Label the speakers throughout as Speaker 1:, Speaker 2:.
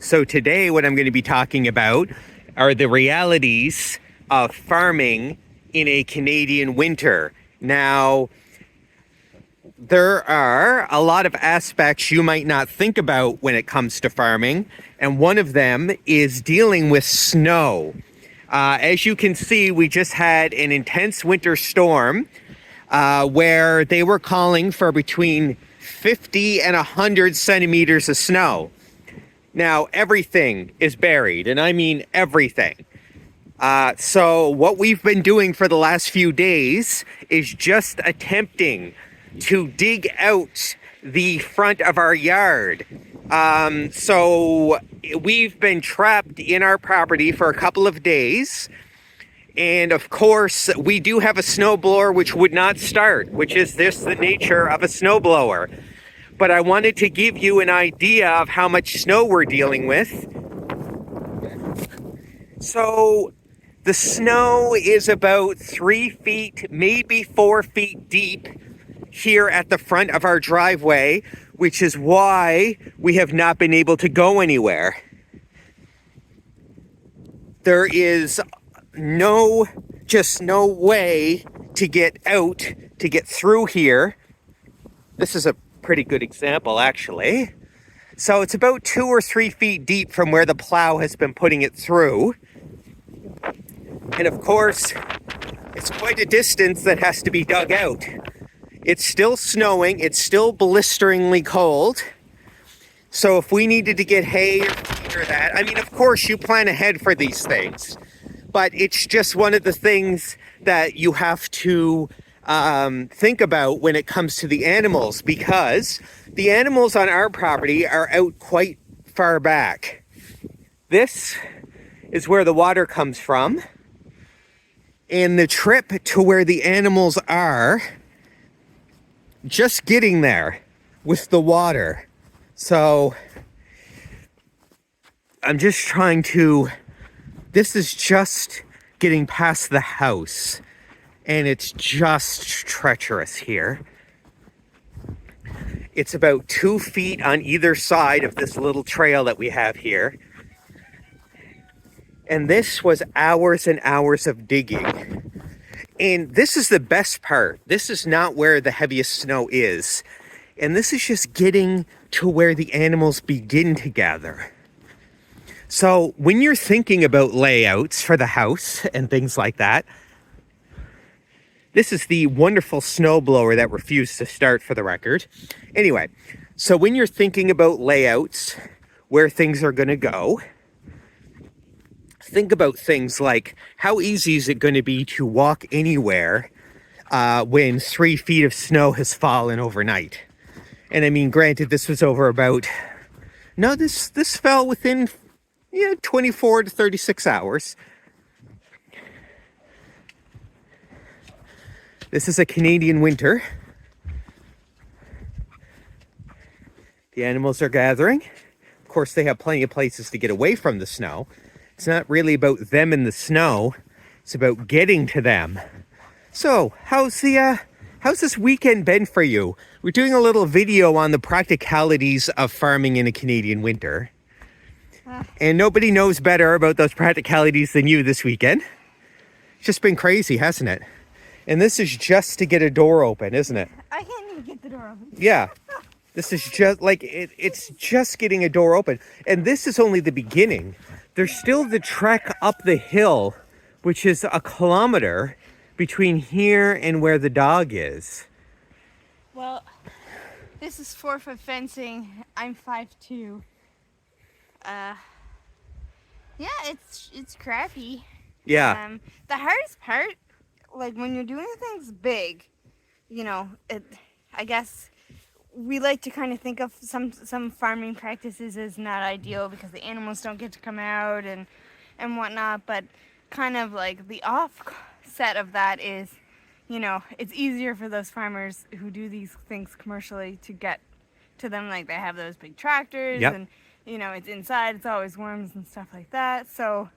Speaker 1: So today what I'm going to be talking about are the realities of farming in a Canadian winter. Now, there are a lot of aspects you might not think about when it comes to farming, and one of them is dealing with snow. As you can see, we just had an intense winter storm where they were calling for between 50 and 100 centimeters of snow. Now, everything is buried, and I mean everything. So what we've been doing for the last few days is just attempting to dig out the front of our yard. So we've been trapped in our property for a couple of days. And of course, we do have a snowblower which would not start, which is the nature of a snowblower. But I wanted to give you an idea of how much snow we're dealing with. So the snow is about 3 feet, maybe 4 feet deep here at the front of our driveway, which is why we have not been able to go anywhere. There is no way to get out, to get through here. This is a pretty good example, actually. So it's about 2 or 3 feet deep from where the plow has been putting it through. And of course, it's quite a distance that has to be dug out. It's still snowing. It's still blisteringly cold. So if we needed to get hay or that, I mean, of course, you plan ahead for these things. But it's just one of the things that you have to think about when it comes to the animals, because the animals on our property are out quite far back. This is where the water comes from. And the trip to where the animals are, just getting there with the water. So I'm just trying to, this is just getting past the house. And it's just treacherous here. It's about 2 feet on either side of this little trail that we have here. And this was hours and hours of digging. And this is the best part. This is not where the heaviest snow is. And this is just getting to where the animals begin to gather. So when you're thinking about layouts for the house and things like that, this is the wonderful snowblower that refused to start, for the record. Anyway, so when you're thinking about layouts, where things are going to go, think about things like, how easy is it going to be to walk anywhere when 3 feet of snow has fallen overnight? And I mean, granted, this was over about, no, this fell within 24 to 36 hours. This is a Canadian winter. The animals are gathering. Of course, they have plenty of places to get away from the snow. It's not really about them in the snow. It's about getting to them. So, how's this weekend been for you? We're doing a little video on the practicalities of farming in a Canadian winter. And nobody knows better about those practicalities than you this weekend. It's just been crazy, hasn't it? And this is just to get a door open, isn't it?
Speaker 2: I can't even get the door open.
Speaker 1: Yeah. This is just like, it's just getting a door open. And this is only the beginning. There's still the trek up the hill, which is a kilometer between here and where the dog is.
Speaker 2: Well, this is 4-foot fencing. I'm 5'2". Yeah, it's crappy.
Speaker 1: Yeah.
Speaker 2: The hardest part, like when you're doing things big, I guess we like to kind of think of some farming practices as not ideal because the animals don't get to come out and whatnot, but kind of like the offset of that is, it's easier for those farmers who do these things commercially to get to them. Like they have those big tractors. Yep. And it's inside, it's always worms and stuff like that. So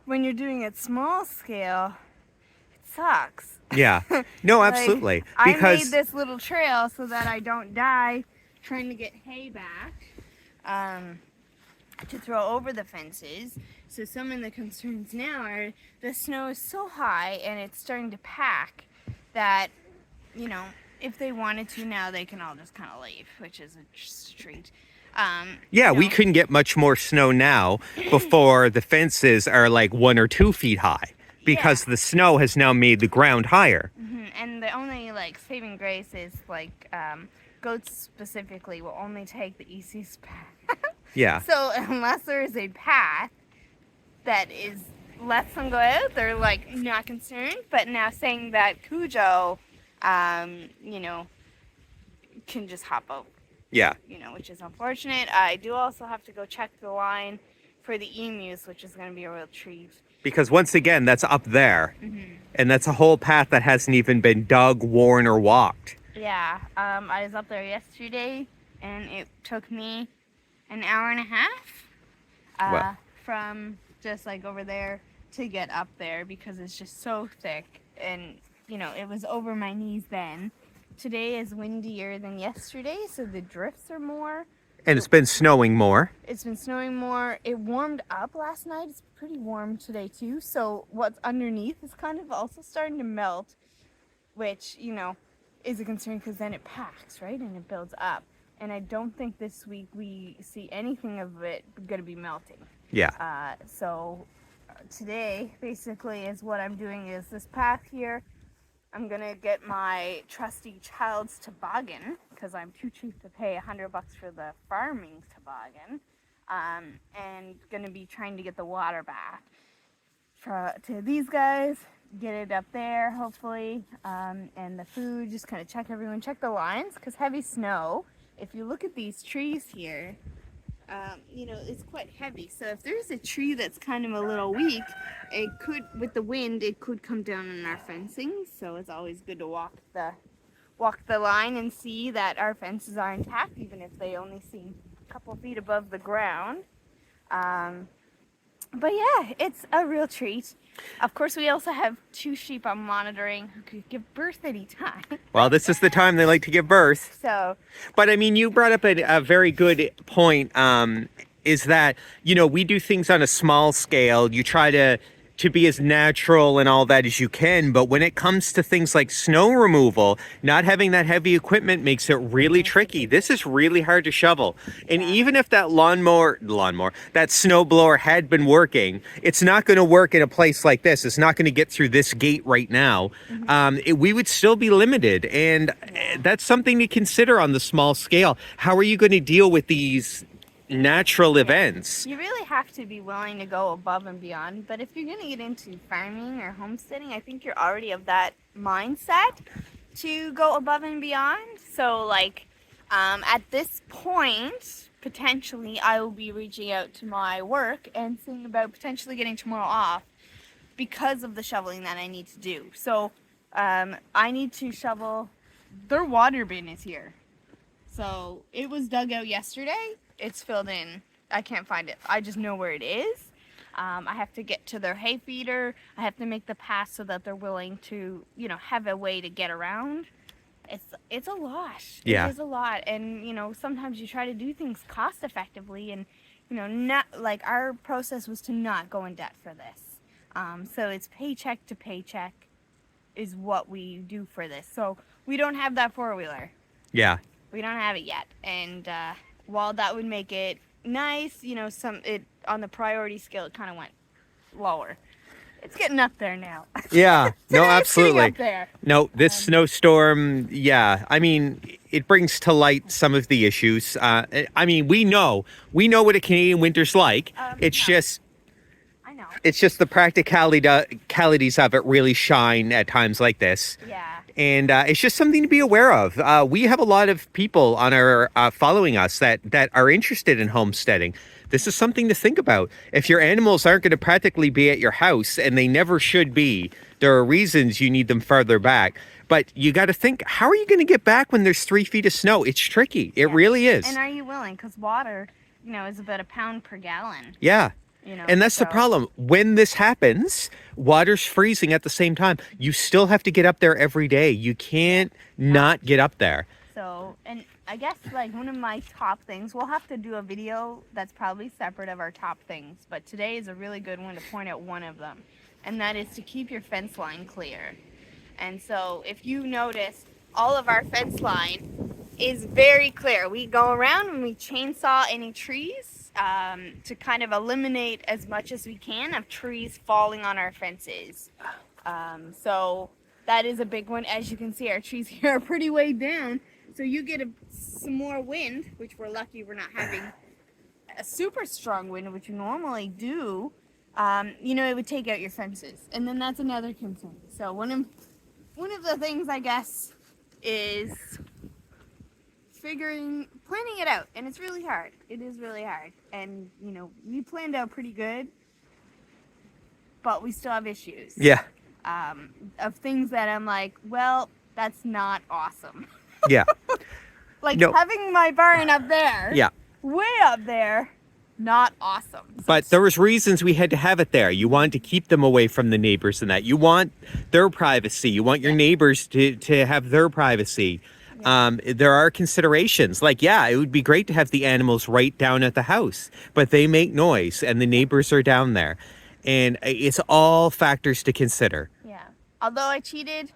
Speaker 2: when you're doing it small scale, it sucks.
Speaker 1: Yeah. No, absolutely.
Speaker 2: Like, I made this little trail so that I don't die trying to get hay back. to throw over the fences. So some of the concerns now are the snow is so high and it's starting to pack that, you know, if they wanted to now, they can all just kind of leave, which is a treat.
Speaker 1: Yeah,
Speaker 2: you
Speaker 1: we
Speaker 2: know,
Speaker 1: couldn't get much more snow now before the fences are like 1 or 2 feet high because
Speaker 2: Yeah.
Speaker 1: the snow has now made the ground higher.
Speaker 2: And the only like saving grace is like goats specifically will only take the easiest path.
Speaker 1: Yeah.
Speaker 2: So unless there is a path that is lets them go out, they're like not concerned. But now saying that Cujo, you know, can just hop out,
Speaker 1: Yeah.
Speaker 2: you know, which is unfortunate. I do also have to go check the line for the emus, which is going to be a real treat.
Speaker 1: Because once again, that's up there. And that's a whole path that hasn't even been dug, worn, or walked.
Speaker 2: Yeah, I was up there yesterday, and it took me an hour and a half
Speaker 1: Wow.
Speaker 2: from just like over there to get up there because it's just so thick, and you know it was over my knees then. Today is windier than yesterday, so the drifts are more.
Speaker 1: And it's been snowing more.
Speaker 2: It's been snowing more. It warmed up last night. It's pretty warm today too. So what's underneath is kind of also starting to melt, which, you know, is a concern because then it packs, right? And it builds up. And I don't think this week we see anything of it going to be melting.
Speaker 1: Yeah.
Speaker 2: So today basically is what I'm doing is this path here. I'm going to get my trusty child's toboggan because I'm too cheap to pay $100 for the farming toboggan. And going to be trying to get the water back to these guys, get it up there hopefully, and the food, just kind of check the lines because heavy snow, if you look at these trees here, you know, it's quite heavy. So if there's a tree that's kind of a little weak, it could, with the wind, it could come down on our fencing. So it's always good to walk the line and see that our fences are intact, even if they only seem a couple feet above the ground. But yeah, it's a real treat. Of course, we also have 2 sheep I'm monitoring who could give birth any time.
Speaker 1: Well, this is the time they like to give birth.
Speaker 2: So,
Speaker 1: But I mean, you brought up a very good point, is that, you know, we do things on a small scale. You try to be as natural and all that as you can. But when it comes to things like snow removal, not having that heavy equipment makes it really tricky. This is really hard to shovel. And even if that that snowblower had been working, it's not going to work in a place like this. It's not going to get through this gate right now. We would still be limited. And that's something to consider on the small scale. How are you going to deal with these natural events?
Speaker 2: you really have to be willing to go above and beyond. But if you're going to get into farming or homesteading, I think you're already of that mindset to go above and beyond. So, like, at this point, potentially, I will be reaching out to my work and seeing about potentially getting tomorrow off because of the shoveling that I need to do. So, I need to shovel. Their water bin is here. So, it was dug out yesterday. It's filled in. I can't find it. I just know where it is. I have to get to their hay feeder. I have to make the path so that they're willing to, you know, have a way to get around. It's a lot.
Speaker 1: Yeah.
Speaker 2: It is a lot. And, you know, sometimes you try to do things cost effectively and, you know, not like our process was to not go in debt for this. So it's paycheck to paycheck is what we do for this. So we don't have that 4-wheeler.
Speaker 1: Yeah.
Speaker 2: We don't have it yet. And while that would make it nice, you know, on the priority scale, it kind of went lower. It's getting up there now.
Speaker 1: Yeah. No, absolutely.
Speaker 2: Up there.
Speaker 1: No, this snowstorm, yeah. I mean, it brings to light some of the issues. I mean, we know what a Canadian winter's like. It's
Speaker 2: no.
Speaker 1: just,
Speaker 2: I know.
Speaker 1: it's just the practicalities of it really shine at times like this.
Speaker 2: Yeah.
Speaker 1: And it's just something to be aware of. We have a lot of people on our following us that are interested in homesteading. This is something to think about. If your animals aren't going to practically be at your house, and they never should be, there are reasons you need them farther back. But you got to think, how are you going to get back when there's 3 feet of snow? It's tricky. It really is.
Speaker 2: And are you willing? Because water, you know, is about £1 per gallon.
Speaker 1: Yeah.
Speaker 2: You know,
Speaker 1: And that's the problem. When this happens, water's freezing at the same time. You still have to get up there every day. You can't not get up there.
Speaker 2: So, and I guess like one of my top things, we'll have to do a video that's probably separate of our top things, but today is a really good one to point out one of them, and that is to keep your fence line clear. And so if you notice, all of our fence line is very clear. We go around and we chainsaw any trees to kind of eliminate as much as we can of trees falling on our fences. So that is a big one. As you can see, our trees here are pretty way down. So you get some more wind, which we're lucky we're not having a super strong wind, which you normally do. It would take out your fences. And then that's another concern. So one of the things, I guess, is planning it out. And it's really hard. It is really hard. And, we planned out pretty good, but we still have issues.
Speaker 1: Yeah.
Speaker 2: Of things that I'm like, well, that's not awesome.
Speaker 1: Yeah.
Speaker 2: Like having my barn up there.
Speaker 1: Yeah.
Speaker 2: Way up there. Not awesome.
Speaker 1: But there was reasons we had to have it there. You wanted to keep them away from the neighbors and that. You want their privacy. You want your neighbors to have their privacy. Yeah. There are considerations. Like, it would be great to have the animals right down at the house, but they make noise and the neighbors are down there. And it's all factors to consider.
Speaker 2: Yeah. Although I cheated,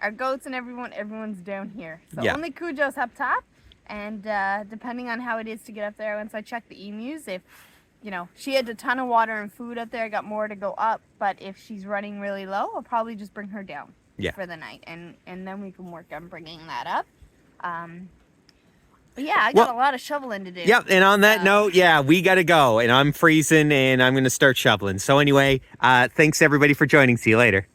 Speaker 2: our goats and everyone's down here. So
Speaker 1: Yeah.
Speaker 2: only Cujo's up top. And depending on how it is to get up there, once I check the emus, if, she had a ton of water and food up there, I got more to go up. But if she's running really low, I'll probably just bring her down for the night. And then we can work on bringing that up. But I got a lot of shoveling to do.
Speaker 1: Yep, and on that note, we got to go. And I'm freezing and I'm going to start shoveling. So anyway, thanks everybody for joining. See you later.